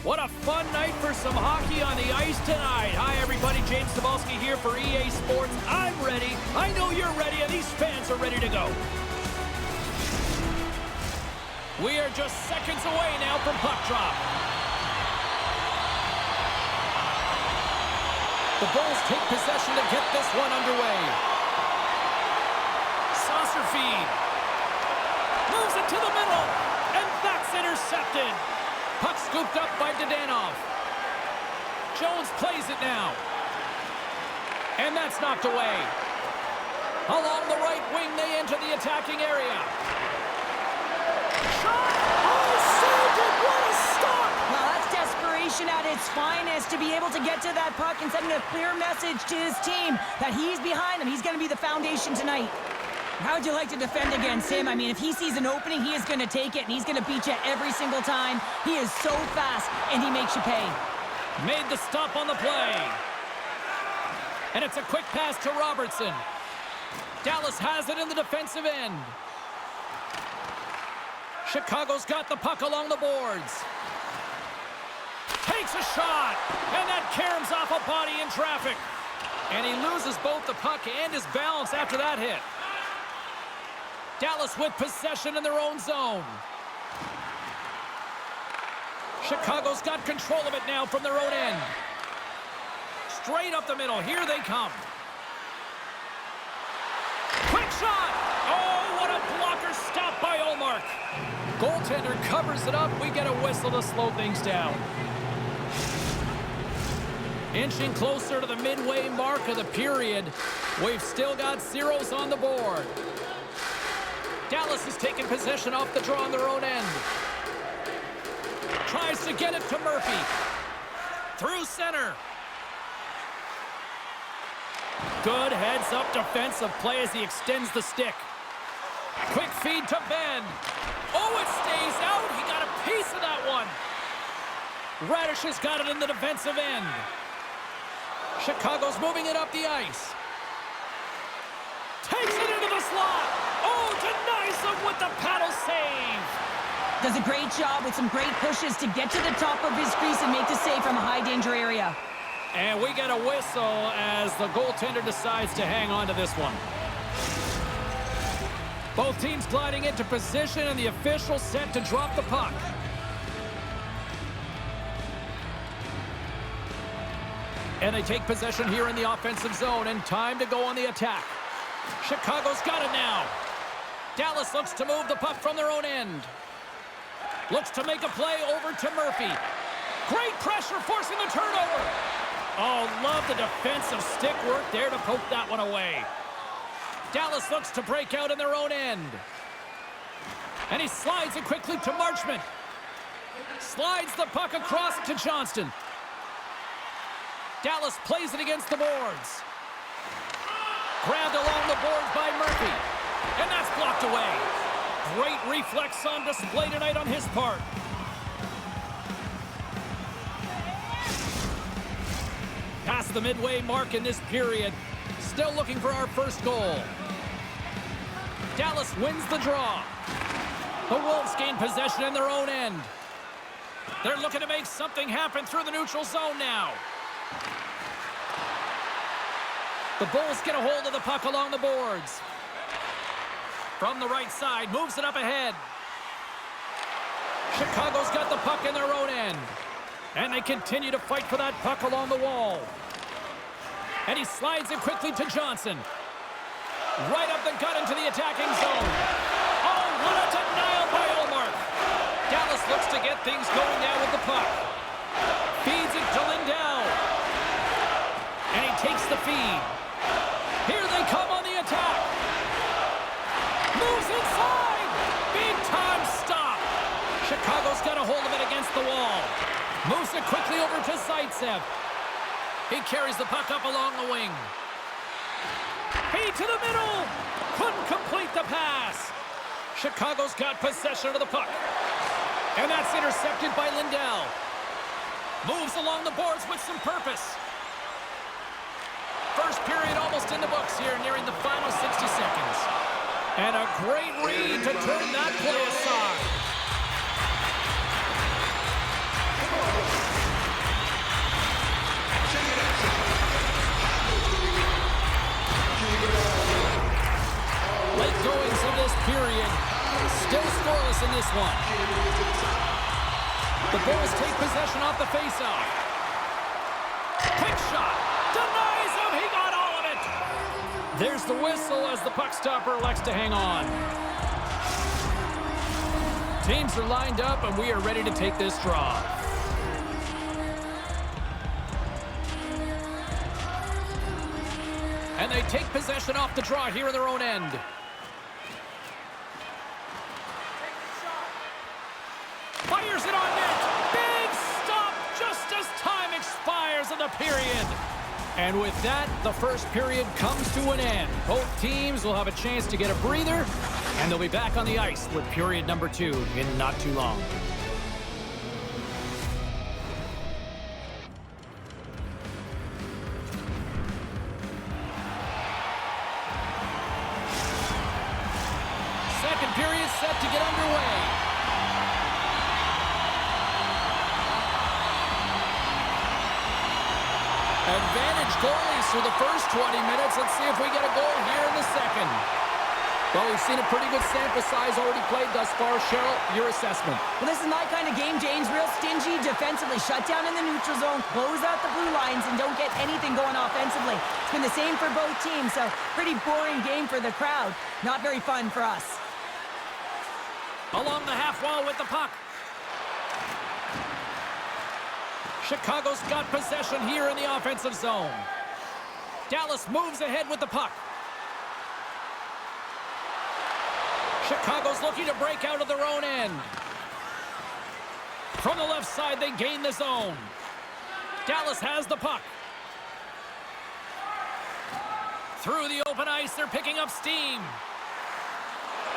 What a fun night for some hockey on the ice tonight. Hi, everybody. James Cybulski here for EA Sports. I'm ready. I know you're ready, and these fans are ready to go. We are just seconds away now from puck drop. The Bulls take possession to get this one underway. Saucer feed. Moves it to the middle, and that's intercepted. Puck scooped up by Dadonov. Jones plays it now. And that's knocked away. Along the right wing, they enter the attacking area. Shot! Oh, saved it! What a stop! Well, that's desperation at its finest, to be able to get to that puck and sending a clear message to his team that he's behind them. He's going to be the foundation tonight. How would you like to defend against him? I mean, if he sees an opening, he is going to take it, and he's going to beat you every single time. He is so fast, and he makes you pay. Made the stop on the play. And it's a quick pass to Robertson. Dallas has it in the defensive end. Chicago's got the puck along the boards. Takes a shot, and that caroms off a body in traffic. And he loses both the puck and his balance after that hit. Dallas with possession in their own zone. Chicago's got control of it now from their own end. Straight up the middle. Here they come. Quick shot. Oh, what a blocker stop by Ullmark. Goaltender covers it up. We get a whistle to slow things down. Inching closer to the midway mark of the period. We've still got zeros on the board. Dallas has taken possession off the draw on their own end. Tries to get it to Murphy. Through center. Good heads-up defensive play as he extends the stick. Quick feed to Benn. Oh, it stays out. He got a piece of that one. Radish has got it in the defensive end. Chicago's moving it up the ice. Takes it into the slot. Oh, denies him with the paddle save. Does a great job with some great pushes to get to the top of his crease and make the save from a high-danger area. And we get a whistle as the goaltender decides to hang on to this one. Both teams gliding into position, and the official set to drop the puck. And they take possession here in the offensive zone, and time to go on the attack. Chicago's got it now. Dallas looks to move the puck from their own end. Looks to make a play over to Murphy. Great pressure forcing the turnover. Oh, love the defensive stick work there to poke that one away. Dallas looks to break out in their own end. And he slides it quickly to Marchment. Slides the puck across to Johnston. Dallas plays it against the boards. Grabbed along the boards by Murphy. And that's blocked away. Great reflex on display tonight on his part. Past the midway mark in this period. Still looking for our first goal. Dallas wins the draw. The Wolves gain possession in their own end. They're looking to make something happen through the neutral zone now. The Bulls get a hold of the puck along the boards. From the right side, moves it up ahead. Chicago's got the puck in their own end. And they continue to fight for that puck along the wall. And he slides it quickly to Johnson. Right up the gut into the attacking zone. Oh, what a denial by Ullmark. Dallas looks to get things going now with the puck. Feeds it to Lindell. And he takes the feed. Here they come on the attack. Moves inside. Big time stop. Chicago's got a hold of it against the wall. Moves it quickly over to Zaitsev. He carries the puck up along the wing. Feed to the middle. Couldn't complete the pass. Chicago's got possession of the puck. And that's intercepted by Lindell. Moves along the boards with some purpose. First period almost in the books here, nearing the final 60 seconds. And a great read to turn that play aside. this one. The Bulls take possession off the faceoff. Quick shot. Denies him. He got all of it. There's the whistle as the puck stopper elects to hang on. Teams are lined up, and we are ready to take this draw. And they take possession off the draw here in their own end. Fires it on net. Big stop just as time expires in the period. And with that, the first period comes to an end. Both teams will have a chance to get a breather, and they'll be back on the ice with period number 2 in not too long. Second period set to get underway. Advantage goalies through the first 20 minutes. Let's see if we get a goal here in the second. Well, we've seen a pretty good sample size already played thus far. Cheryl, your assessment. Well, this is my kind of game, James. Real stingy defensively. Shut down in the neutral zone, close out the blue lines, and don't get anything going offensively. It's been the same for both teams, so pretty boring game for the crowd. Not very fun for us. Along the half wall with the puck. Chicago's got possession here in the offensive zone. Dallas moves ahead with the puck. Chicago's looking to break out of their own end. From the left side, they gain the zone. Dallas has the puck. Through the open ice, they're picking up steam.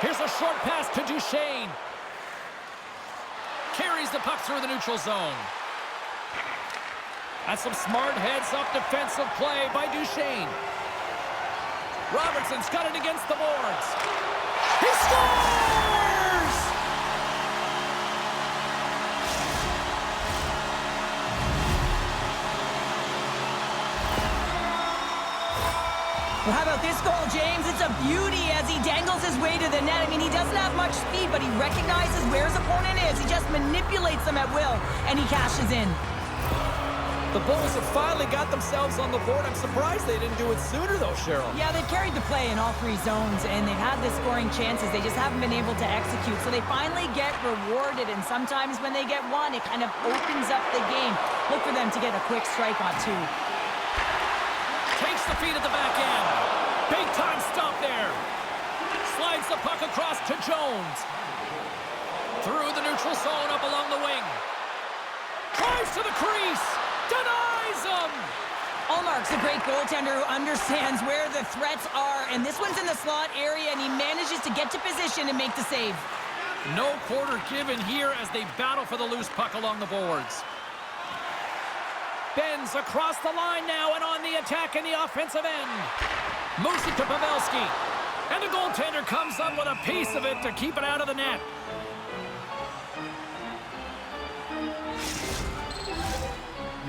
Here's a short pass to Duchesne. Carries the puck through the neutral zone. That's some smart heads-up defensive play by Duchesne. Robertson's got it against the boards. He scores! Well, how about this goal, James? It's a beauty as he dangles his way to the net. I mean, he doesn't have much speed, but he recognizes where his opponent is. He just manipulates them at will, and he cashes in. The Bulls have finally got themselves on the board. I'm surprised they didn't do it sooner, though, Cheryl. Yeah, they've carried the play in all 3 zones, and they've had the scoring chances. They just haven't been able to execute. So they finally get rewarded, and sometimes when they get one, it kind of opens up the game. Look for them to get a quick strike on 2. Takes the feed at the back end. Big time stop there. Slides the puck across to Jones. Through the neutral zone, up along the wing. Drives to the crease. Denies him! Ullmark's a great goaltender who understands where the threats are, and this one's in the slot area, and he manages to get to position and make the save. No quarter given here as they battle for the loose puck along the boards. Bends across the line now and on the attack in the offensive end. Moves it to Pavelski. And the goaltender comes up with a piece of it to keep it out of the net.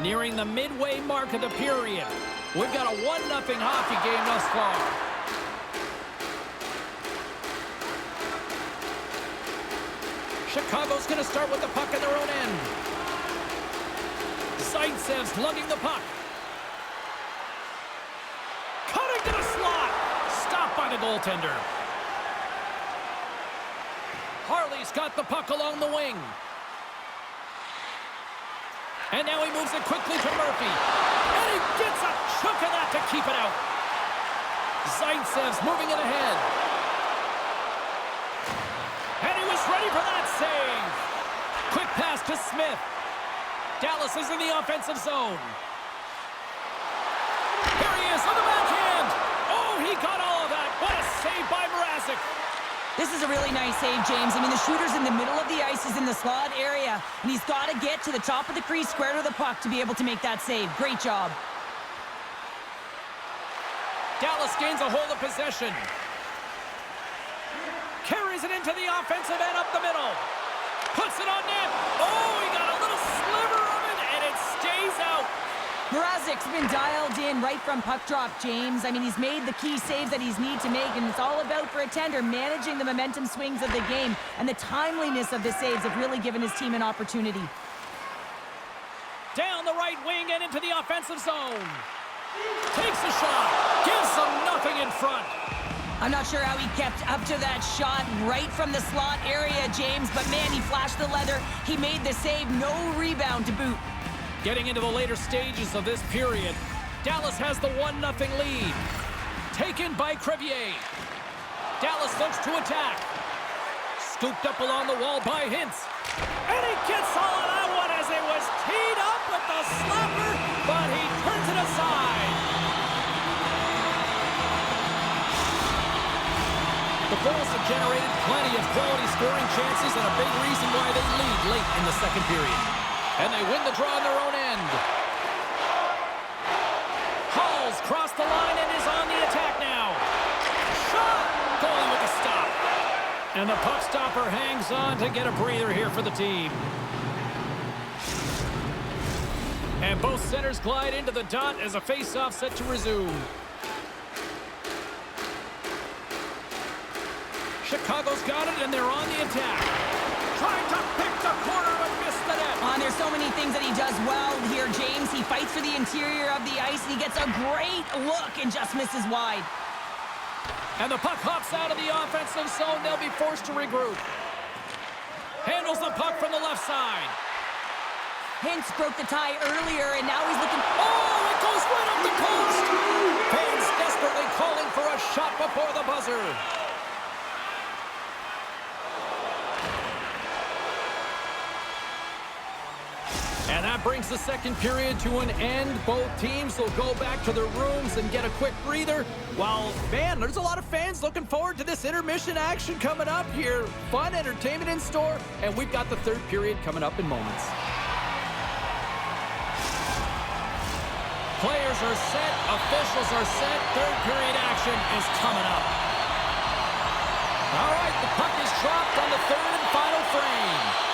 Nearing the midway mark of the period. We've got a 1-0 hockey game thus far. Chicago's going to start with the puck in their own end. Zaitsev's lugging the puck. Cutting to the slot. Stopped by the goaltender. Harley's got the puck along the wing. And now he moves it quickly to Murphy. And he gets a chunk of that to keep it out. Zaitsev's moving it ahead. And he was ready for that save. Quick pass to Smith. Dallas is in the offensive zone. Here he is on the backhand. Oh, he got all of that. What a save by Mrazek. This is a really nice save, James. I mean, the shooter's in the middle of the ice. He's in the slot area, and he's got to get to the top of the crease, square to the puck, to be able to make that save. Great job. Dallas gains a hold of possession. Carries it into the offensive end up the middle. Puts it on net. Oh, he got a little sliver of it, and it stays out. Mrazek magic's been dialed in right from puck drop, James. I mean, he's made the key saves that he's need to make, and it's all about, for a tender, managing the momentum swings of the game, and the timeliness of the saves have really given his team an opportunity. Down the right wing and into the offensive zone. Takes a shot. Gives them nothing in front. I'm not sure how he kept up to that shot right from the slot area, James, but man, he flashed the leather. He made the save, no rebound to boot. Getting into the later stages of this period, Dallas has the 1-0 lead. Taken by Crevier. Dallas looks to attack. Scooped up along the wall by Hintz. And he gets all of that one as it was teed up with the slapper, but he turns it aside. The Bulls have generated plenty of quality scoring chances and a big reason why they lead late in the second period. And they win the draw on their own end. Hall's crossed the line and is on the attack now. Shot! Goalie with the stop. And the puck stopper hangs on to get a breather here for the team. And both centers glide into the dot as a face-off set to resume. Chicago's got it, and they're on the attack. Trying to pick the corner, but missed the net. There's so many things that he does well here, James. He fights for the interior of the ice, and he gets a great look and just misses wide. And the puck hops out of the offensive zone. They'll be forced to regroup. Handles the puck from the left side. Hintz broke the tie earlier, and now he's looking... Oh, it goes right up the post! Fans desperately calling for a shot before the buzzer. And that brings the second period to an end. Both teams will go back to their rooms and get a quick breather. While, man, there's a lot of fans looking forward to this intermission action coming up here. Fun entertainment in store, and we've got the third period coming up in moments. Players are set, officials are set, third period action is coming up. All right, the puck is dropped on the third and final frame.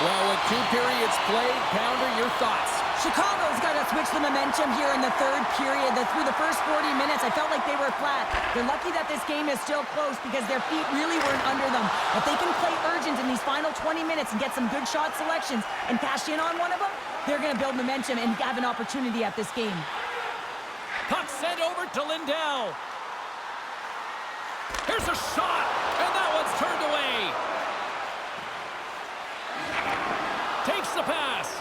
Well, with 2 periods played, Pounder, your thoughts? Chicago's got to switch the momentum here in the third period. Through the first 40 minutes, I felt like they were flat. They're lucky that this game is still close because their feet really weren't under them. If they can play urgent in these final 20 minutes and get some good shot selections and cash in on one of them, they're going to build momentum and have an opportunity at this game. Puck sent over to Lindell. Here's a shot, and that one's turned away. Takes the pass.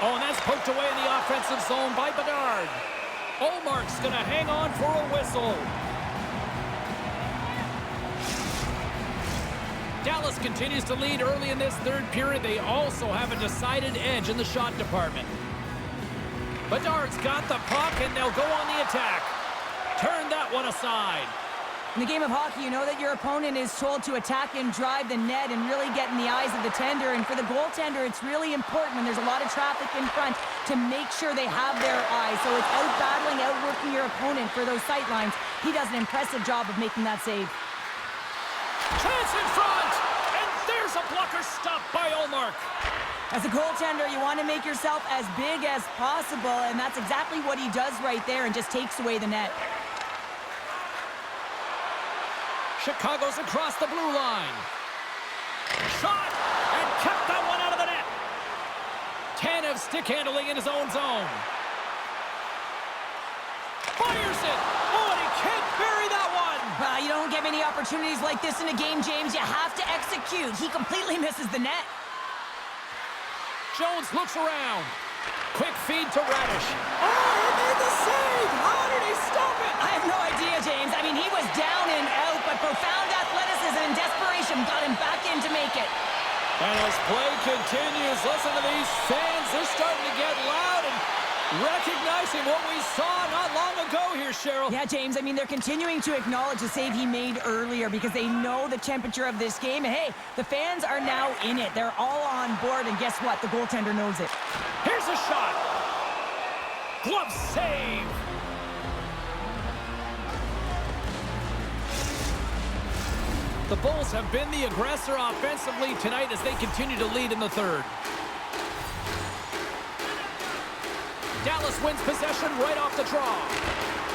Oh, and that's poked away in the offensive zone by Bedard. Olmark's going to hang on for a whistle. Dallas continues to lead early in this third period. They also have a decided edge in the shot department. Bedard's got the puck, and they'll go on the attack. Turn that one aside. In the game of hockey, you know that your opponent is told to attack and drive the net and really get in the eyes of the tender. And for the goaltender, it's really important when there's a lot of traffic in front to make sure they have their eyes. So it's out-battling, outworking your opponent for those sight lines. He does an impressive job of making that save. Chance in front! And there's a blocker stop by Olmark. As a goaltender, you want to make yourself as big as possible, and that's exactly what he does right there and just takes away the net. Chicago's across the blue line. Shot! And kept that one out of the net. Tanev stick handling in his own zone. Fires it! Oh, and he can't bury that one! You don't get many opportunities like this in a game, James. You have to execute. He completely misses the net. Jones looks around. Quick feed to Radish. Oh, he made the save! How did he stop it? I have no idea, James. I mean, he was down and out, but profound athleticism and desperation got him back in to make it. And as play continues, listen to these fans. They're starting to get loud and recognizing what we saw not long ago here, Cheryl. Yeah, James, I mean, they're continuing to acknowledge the save he made earlier because they know the temperature of this game. And hey, the fans are now in it. They're all on board, and guess what? The goaltender knows it. Here's a shot. Glove save. The Bulls have been the aggressor offensively tonight as they continue to lead in the third. Dallas wins possession right off the draw.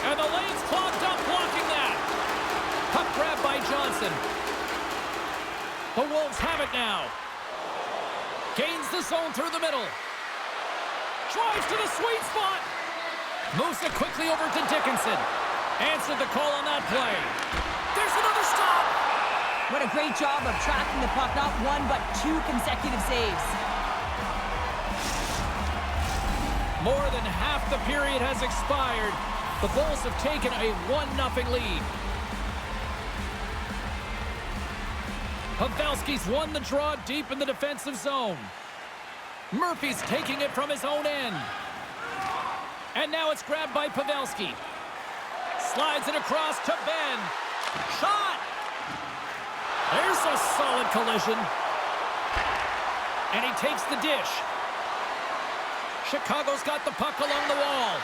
And the lane's clogged up blocking that. Puck grab by Johnson. The Wolves have it now. Gains the zone through the middle. Drives to the sweet spot. Moves it quickly over to Dickinson. Answered the call on that play. There's another stop. What a great job of tracking the puck. Not one, but 2 consecutive saves. More than half the period has expired. The Bulls have taken a 1-0 lead. Pavelski's won the draw deep in the defensive zone. Murphy's taking it from his own end. And now it's grabbed by Pavelski. Slides it across to Ben. Shot! There's a solid collision. And he takes the dish. Chicago's got the puck along the wall.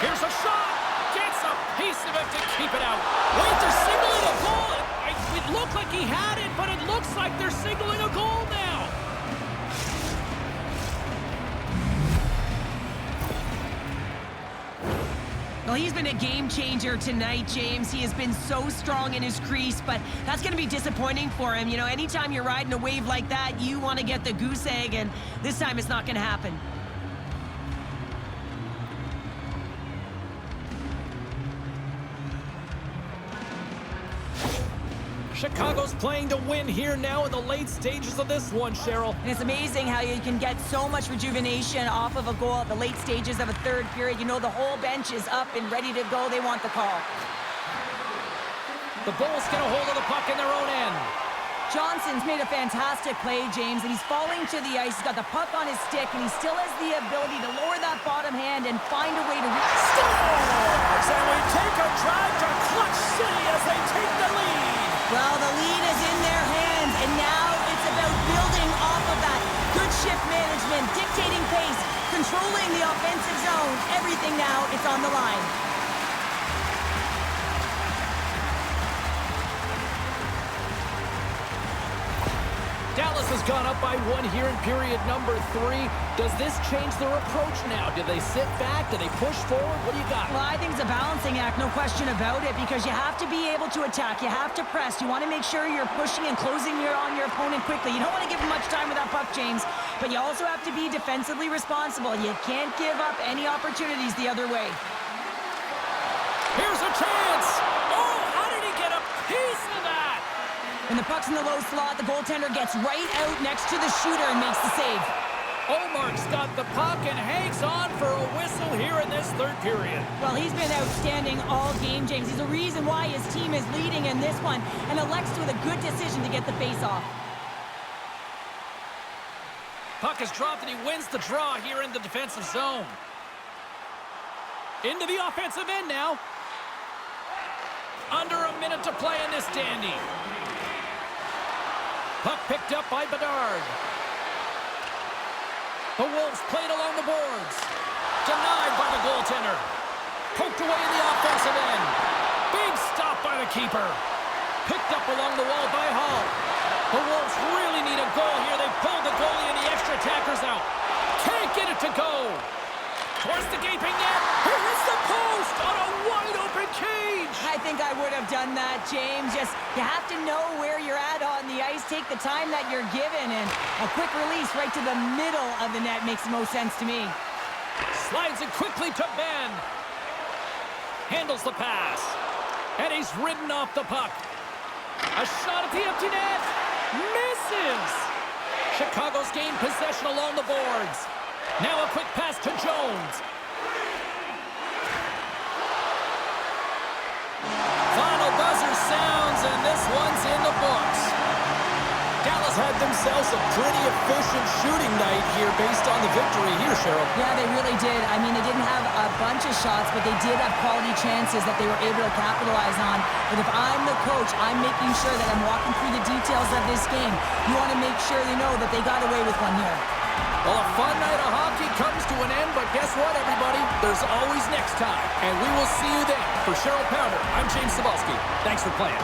Here's a shot. Gets a piece of it to keep it out. Wait, they're signaling a goal. It looked like he had it, but it looks like they're signaling a goal now. Well, he's been a game changer tonight, James. He has been so strong in his crease, but that's going to be disappointing for him. You know, anytime you're riding a wave like that, you want to get the goose egg, and this time it's not going to happen. Chicago's playing to win here now in the late stages of this one, Cheryl. And it's amazing how you can get so much rejuvenation off of a goal at the late stages of a third period. You know, the whole bench is up and ready to go. They want the call. The Bulls get a hold of the puck in their own end. Johnson's made a fantastic play, James, and he's falling to the ice. He's got the puck on his stick, and he still has the ability to lower that bottom hand and find a way to scores! And we take a drive to Clutch City as they take the lead. Well, the lead is in their hands, and now it's about building off of that. Good shift management, dictating pace, controlling the offensive zone. Everything now, it's on the line. Dallas has gone up by 1 here in period number 3. Does this change their approach now? Do they sit back? Do they push forward? What do you got? Well, I think it's a balancing act, no question about it, because you have to be able to attack. You have to press. You want to make sure you're pushing and closing on your opponent quickly. You don't want to give him much time with that puck, James, but you also have to be defensively responsible. You can't give up any opportunities the other way. Here's a chance! Oh, how did he get a piece of that? When the puck's in the low slot, the goaltender gets right out next to the shooter and makes the save. Omark's got the puck and hangs on for a whistle here in this third period. Well, he's been outstanding all game, James. He's the reason why his team is leading in this one, and elects with a good decision to get the face-off. Puck is dropped and he wins the draw here in the defensive zone. Into the offensive end now. Under a minute to play in this dandy. Puck picked up by Bedard. The Wolves played along the boards. Denied by the goaltender. Poked away in the offensive end. Big stop by the keeper. Picked up along the wall by Hall. The Wolves really need a goal here. They pulled the goalie and the extra attackers out. Can't get it to go. Towards the gaping net. Here hits the post on a wide-open cage. I think I would have done that, James. Just, you have to know where you're at on the ice. Take the time that you're given, and a quick release right to the middle of the net makes the most sense to me. Slides it quickly to Ben. Handles the pass. And he's ridden off the puck. A shot at the empty net. Misses. Chicago's gained possession along the boards. Now a quick pass to Jones. Final buzzer sounds, and this one's in the books. Dallas had themselves a pretty efficient shooting night here based on the victory here, Cheryl. Yeah, they really did. I mean, they didn't have a bunch of shots, but they did have quality chances that they were able to capitalize on. But if I'm the coach, I'm making sure that I'm walking through the details of this game. You want to make sure they know that they got away with one here. Well, a fun night of hockey comes to an end, but guess what, everybody? There's always next time, and we will see you then. For Cheryl Pounder, I'm James Cybulski. Thanks for playing.